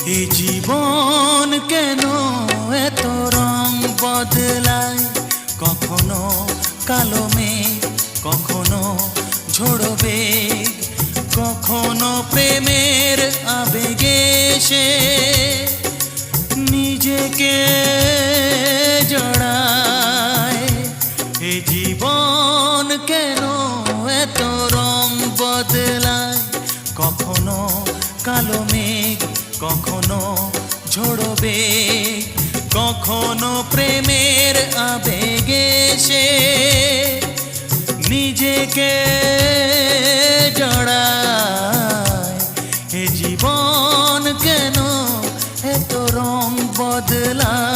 এ জীবন কেন এত রং বদলায়, কখনো কালো মেঘ, কখনো ঝোড়ো বেগ, কখনো প্রেমের আবেগে সে নিজেকে জড়ায়। এ জীবন কেন এত রং বদলায়, কখনো কালো মেঘ, কখনো ঝোড়ো বেগ, কখনো প্রেমের আবেগে সে নিজেকে জড়ায়। এ জীবন কেন এত রং বদলায়।